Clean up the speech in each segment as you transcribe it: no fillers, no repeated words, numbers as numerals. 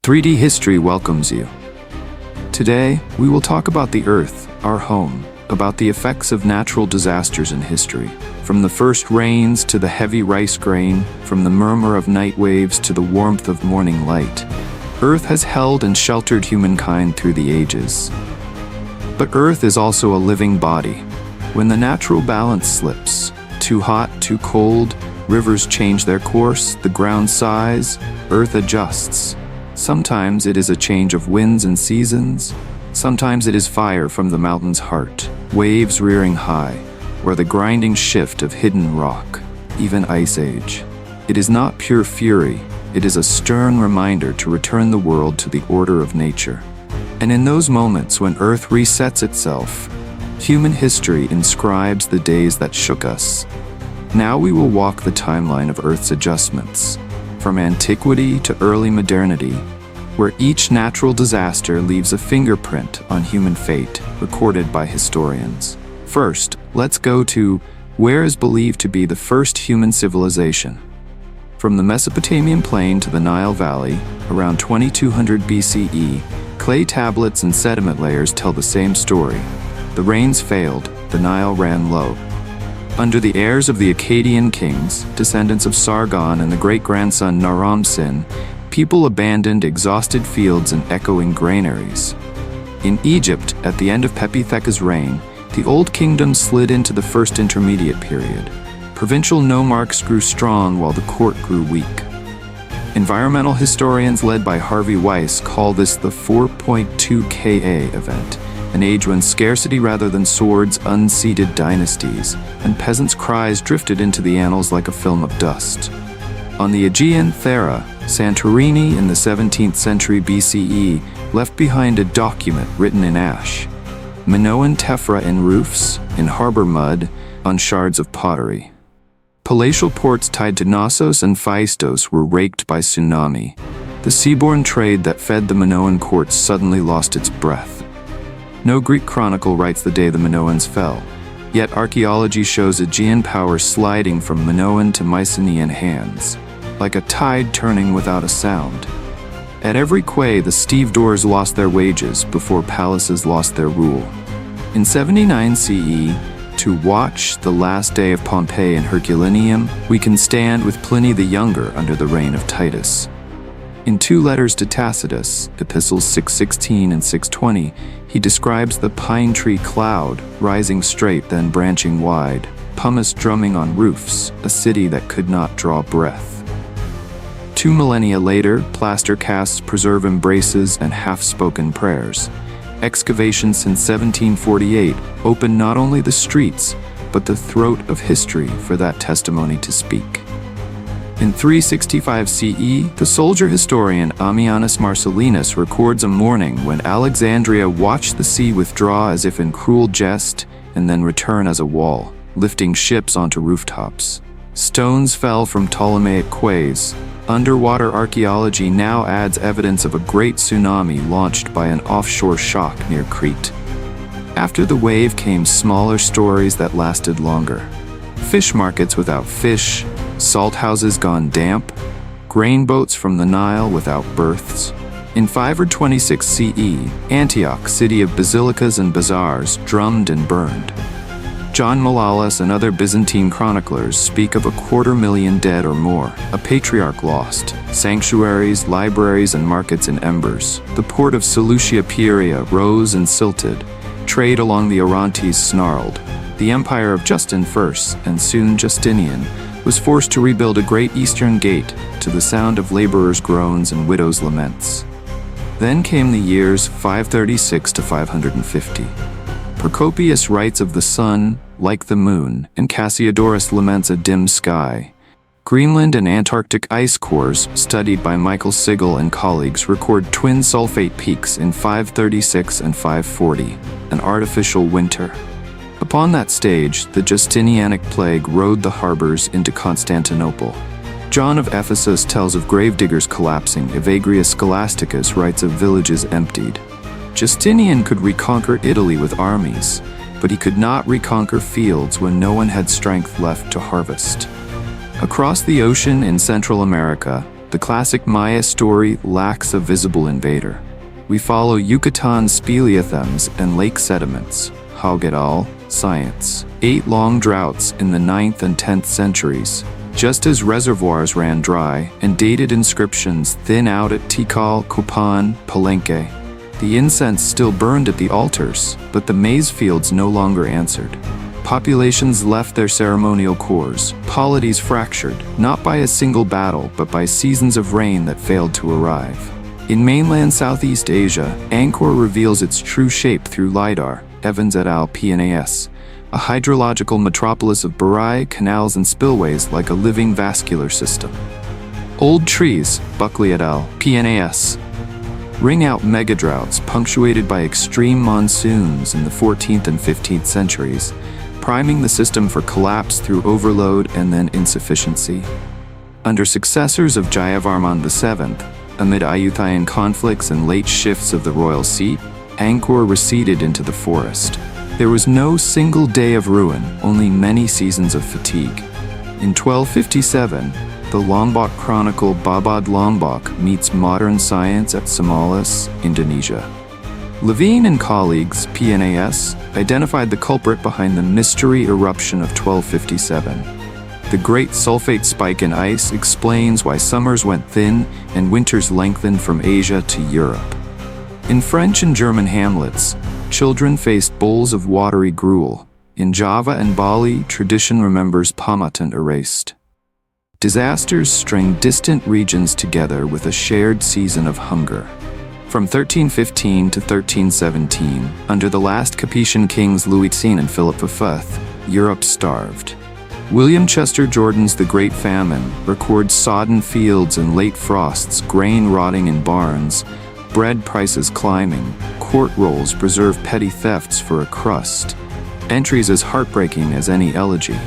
3D History welcomes you. Today, we will talk about the Earth, our home, about the effects of natural disasters in history, from the first rains to the heavy rice grain, from the murmur of night waves to the warmth of morning light. Earth has held and sheltered humankind through the ages. But Earth is also a living body. When the natural balance slips, too hot, too cold, rivers change their course, the ground sighs, Earth adjusts. Sometimes it is a change of winds and seasons. Sometimes it is fire from the mountain's heart, waves rearing high, or the grinding shift of hidden rock, even Ice Age. It is not pure fury, it is a stern reminder to return the world to the order of nature. And in those moments when Earth resets itself, human history inscribes the days that shook us. Now we will walk the timeline of Earth's adjustments, from antiquity to early modernity, where each natural disaster leaves a fingerprint on human fate, recorded by historians. First, let's go to where is believed to be the first human civilization. From the Mesopotamian plain to the Nile Valley, around 2200 BCE, clay tablets and sediment layers tell the same story. The rains failed, the Nile ran low. Under the heirs of the Akkadian kings, descendants of Sargon and the great-grandson Naram-Sin, people abandoned exhausted fields and echoing granaries. In Egypt, at the end of Pepi-Theka's reign, the Old Kingdom slid into the First Intermediate period. Provincial nomarchs grew strong while the court grew weak. Environmental historians led by Harvey Weiss call this the 4.2 Ka event, an age when scarcity rather than swords unseated dynasties, and peasants' cries drifted into the annals like a film of dust. On the Aegean, Thera, Santorini in the 17th century BCE left behind a document written in ash. Minoan tephra in roofs, in harbor mud, on shards of pottery. Palatial ports tied to Knossos and Phaistos were raked by tsunami. The seaborne trade that fed the Minoan courts suddenly lost its breath. No Greek chronicle writes the day the Minoans fell, yet archaeology shows Aegean power sliding from Minoan to Mycenaean hands, like a tide turning without a sound. At every quay, the stevedores lost their wages before palaces lost their rule. In 79 CE, to watch the last day of Pompeii in Herculaneum, we can stand with Pliny the Younger under the reign of Titus. In two letters to Tacitus, epistles 616 and 620, he describes the pine tree cloud, rising straight then branching wide, pumice drumming on roofs, a city that could not draw breath. 2 millennia later, plaster casts preserve embraces and half-spoken prayers. Excavations since 1748 opened not only the streets, but the throat of history for that testimony to speak. In 365 CE, the soldier historian Ammianus Marcellinus records a morning when Alexandria watched the sea withdraw as if in cruel jest and then return as a wall, lifting ships onto rooftops. Stones fell from Ptolemaic quays. Underwater archaeology now adds evidence of a great tsunami launched by an offshore shock near Crete. After the wave came smaller stories that lasted longer. Fish markets without fish, salt houses gone damp, grain boats from the Nile without berths. In 526 CE, Antioch, city of basilicas and bazaars, drummed and burned. John Malalas and other Byzantine chroniclers speak of 250,000 dead or more, a patriarch lost, sanctuaries, libraries, and markets in embers. The port of Seleucia Pieria rose and silted. Trade along the Orontes snarled. The empire of Justin I, and soon Justinian, was forced to rebuild a great eastern gate to the sound of laborers' groans and widows' laments. Then came the years 536 to 550. Procopius writes of the sun, like the moon, and Cassiodorus laments a dim sky. Greenland and Antarctic ice cores, studied by Michael Sigel and colleagues, record twin sulfate peaks in 536 and 540, an artificial winter. Upon that stage, the Justinianic plague rode the harbors into Constantinople. John of Ephesus tells of gravediggers collapsing. Evagrius Scholasticus writes of villages emptied. Justinian could reconquer Italy with armies, but he could not reconquer fields when no one had strength left to harvest. Across the ocean in Central America, The classic Maya story lacks a visible invader. We follow Yucatan's speleothems and lake sediments. Haug et al., Science. 8 long droughts in the 9th and 10th centuries. Just as reservoirs ran dry and dated inscriptions thin out at Tikal, Copan, Palenque. The incense still burned at the altars, but the maize fields no longer answered. Populations left their ceremonial cores, polities fractured, not by a single battle, but by seasons of rain that failed to arrive. In mainland Southeast Asia, Angkor reveals its true shape through LiDAR, Evans et al. PNAS, a hydrological metropolis of barai, canals, and spillways like a living vascular system. Old trees, Buckley et al. PNAS, ring out megadroughts punctuated by extreme monsoons in the 14th and 15th centuries, priming the system for collapse through overload and then insufficiency. Under successors of Jayavarman VII, amid Ayutthayan conflicts and late shifts of the royal seat, Angkor receded into the forest. There was no single day of ruin, only many seasons of fatigue. In 1257, the Lombok Chronicle Babad Lombok meets modern science at Samalas, Indonesia. Levine and colleagues, PNAS, identified the culprit behind the mystery eruption of 1257. The great sulfate spike in ice explains why summers went thin and winters lengthened from Asia to Europe. In French and German hamlets, children faced bowls of watery gruel. In Java and Bali, tradition remembers Pamatan erased. Disasters string distant regions together with a shared season of hunger. From 1315 to 1317, under the last Capetian kings Louis X and Philip V, Europe starved. William Chester Jordan's The Great Famine records sodden fields and late frosts, grain rotting in barns, bread prices climbing, court rolls preserve petty thefts for a crust, entries as heartbreaking as any elegy.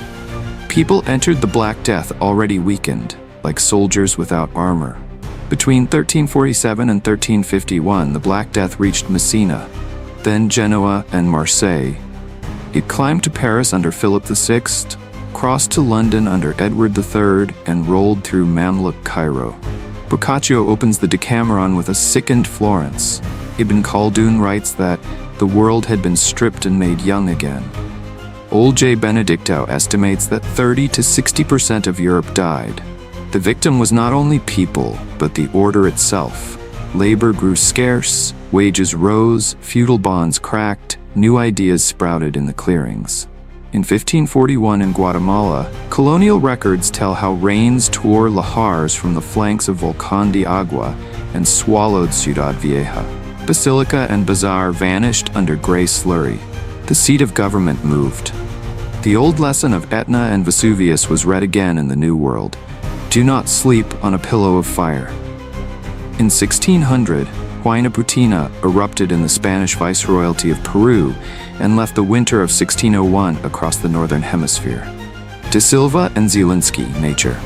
People entered the Black Death already weakened, like soldiers without armor. Between 1347 and 1351, the Black Death reached Messina, then Genoa and Marseille. It climbed to Paris under Philip VI, crossed to London under Edward III, and rolled through Mamluk Cairo. Boccaccio opens the Decameron with a sickened Florence. Ibn Khaldun writes that the world had been stripped and made young again. Old J. Benedicto estimates that 30 to 60% of Europe died. The victim was not only people, but the order itself. Labor grew scarce, wages rose, feudal bonds cracked, new ideas sprouted in the clearings. In 1541 in Guatemala, colonial records tell how rains tore lahars from the flanks of Volcán de Agua and swallowed Ciudad Vieja. Basilica and bazaar vanished under gray slurry. The seat of government moved. The old lesson of Etna and Vesuvius was read again in the New World. Do not sleep on a pillow of fire. In 1600, Huayna Putina erupted in the Spanish Viceroyalty of Peru and left the winter of 1601 across the northern hemisphere. De Silva and Zielinski, Nature.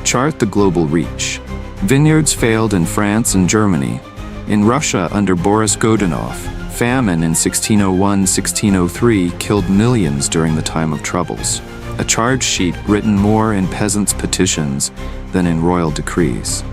Chart the global reach. Vineyards failed in France and Germany. In Russia under Boris Godunov, famine in 1601-1603 killed millions during the time of troubles. A charge sheet written more in peasants' petitions than in royal decrees.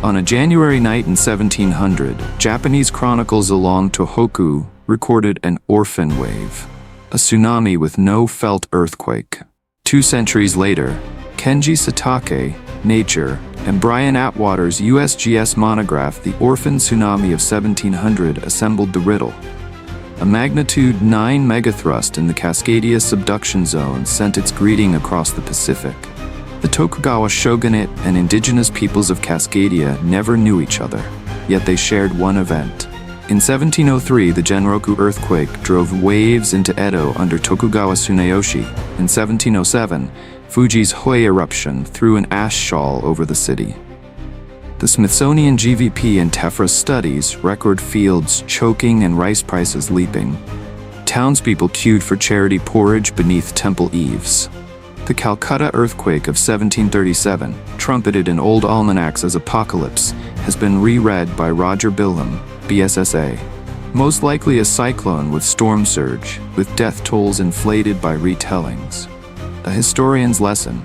On a January night in 1700, Japanese chronicles along Tohoku recorded an orphan wave, a tsunami with no felt earthquake. 2 centuries later, Kenji Satake, Nature, and Brian Atwater's USGS monograph The Orphan Tsunami of 1700 assembled the riddle. A magnitude 9 megathrust in the Cascadia subduction zone sent its greeting across the Pacific. The Tokugawa shogunate and indigenous peoples of Cascadia never knew each other, yet they shared one event. In 1703, the Genroku earthquake drove waves into Edo under Tokugawa Tsuneyoshi. In 1707, Fuji's Hoi eruption threw an ash shawl over the city. The Smithsonian GVP and Tephra studies record fields choking and rice prices leaping. Townspeople queued for charity porridge beneath temple eaves. The Calcutta earthquake of 1737, trumpeted in old almanacs as apocalypse, has been reread by Roger Bilham, BSSA. Most likely a cyclone with storm surge, with death tolls inflated by retellings. A historian's lesson.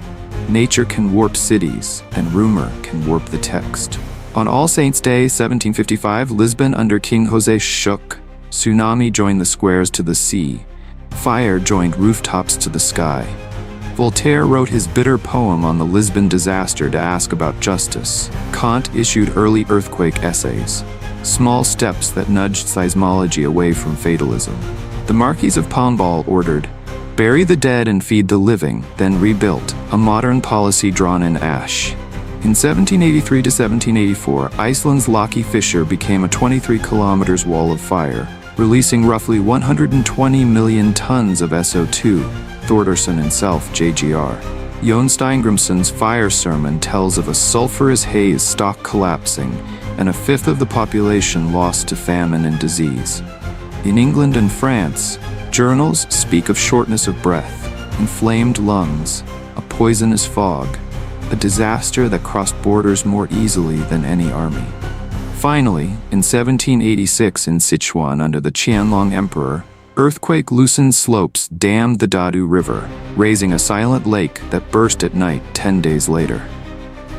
Nature can warp cities, and rumor can warp the text. On All Saints' Day, 1755, Lisbon under King Jose shook. Tsunami joined the squares to the sea. Fire joined rooftops to the sky. Voltaire wrote his bitter poem on the Lisbon disaster to ask about justice. Kant issued early earthquake essays, small steps that nudged seismology away from fatalism. The Marquis of Pombal ordered, "Bury the dead and feed the living," then rebuilt, a modern policy drawn in ash. In 1783 to 1784, Iceland's Loki Fissure became a 23 kilometers wall of fire, releasing roughly 120 million tons of SO2. Thordarson himself, JGR. Jon Steingrimsson's fire sermon tells of a sulfurous haze stock collapsing and a fifth of the population lost to famine and disease. In England and France, journals speak of shortness of breath, inflamed lungs, a poisonous fog, a disaster that crossed borders more easily than any army. Finally, in 1786 in Sichuan under the Qianlong Emperor, earthquake loosened slopes dammed the Dadu River, raising a silent lake that burst at night 10 days later.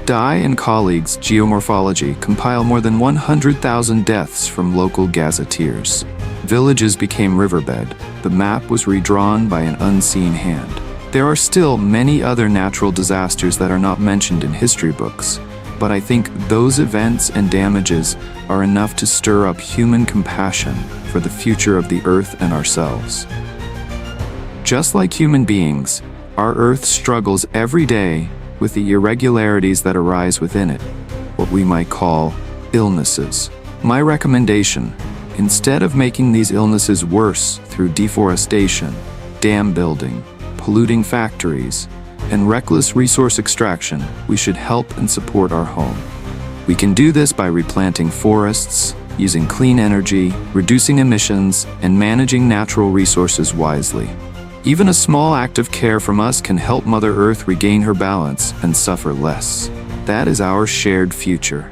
Dai and colleagues' Geomorphology compile more than 100,000 deaths from local gazetteers. Villages became riverbed. The map was redrawn by an unseen hand. There are still many other natural disasters that are not mentioned in history books, but I think those events and damages are enough to stir up human compassion for the future of the Earth and ourselves. Just like human beings, our Earth struggles every day with the irregularities that arise within it, what we might call illnesses. My recommendation, instead of making these illnesses worse through deforestation, dam building, polluting factories, and reckless resource extraction, we should help and support our home. We can do this by replanting forests, using clean energy, reducing emissions, and managing natural resources wisely. Even a small act of care from us can help Mother Earth regain her balance and suffer less. That is our shared future.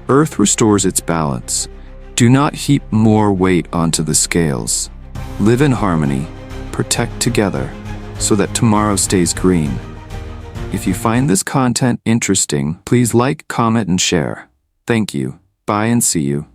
Earth restores its balance. Do not heap more weight onto the scales. Live in harmony, protect together, so that tomorrow stays green. If you find this content interesting, please like, comment, and share. Thank you. Bye and see you.